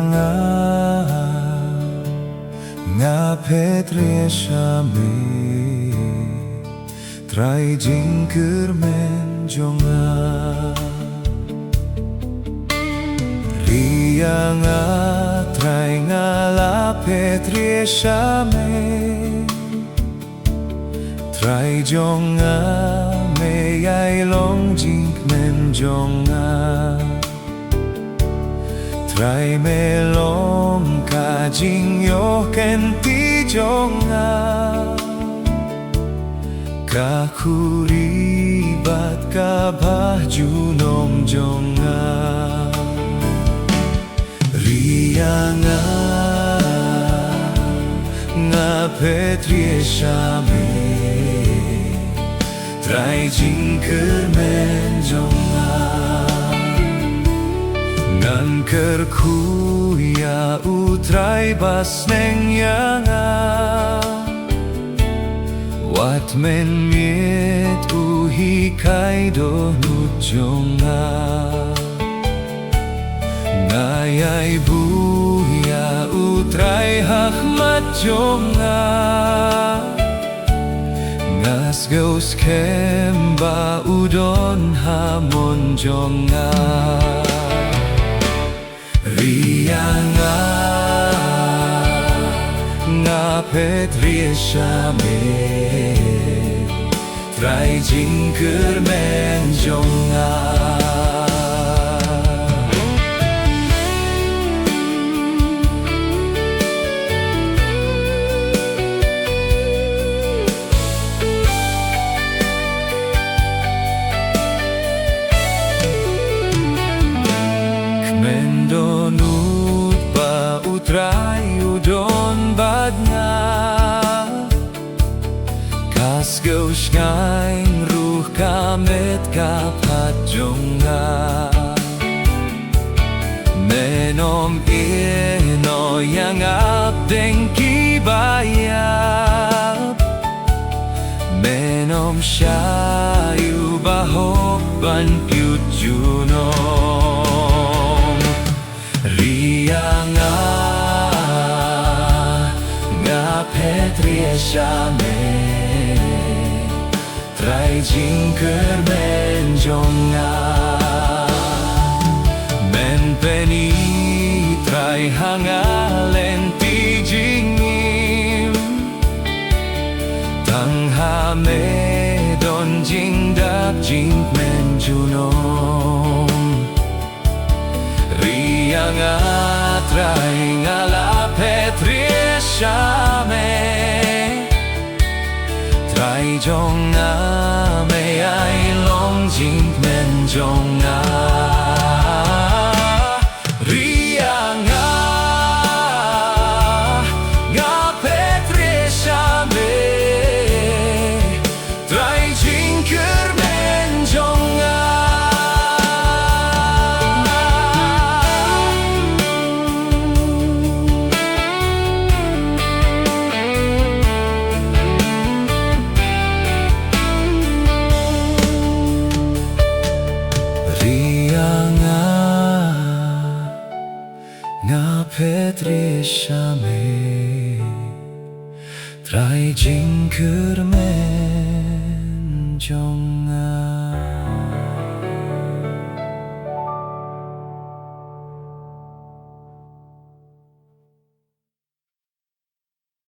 Rianga nga Petrieshame Trai jingker menjonga Rianga trai ngala Petrieshame Trai jonga me ai long jink menjonga Trai melong kajing yo kenti jonga Kakuribat kabah junom jonga Rianga nga Petrieshame Trai jingker menjonga Nangker kuya utrai bas neng yanga Wat men miet uhi kaido nujonga Ngayai buya utrai hakmat jonga Ngas gaus kemba udon hamon jonga Rianga nga Petrieshame Trai jingker menjonga Mendonut ba utrai udon badnga Kas gaus ngaing ruh kamet kapat jonga Menom ino yang abdeng kibayab Menom syayu bahok ban piut junom Rianga nga Petrieshame Trai jingker menjonga Men peni trai hangalen ti jingim Tang hame don jing dak jing menjunom Rianga trai ngala Petrieshame Trai jonga me ai long jing menjonga Rianga nga Petrieshame Trai jingker menjonga Rianga nga Petrieshame Trai jingker menjonga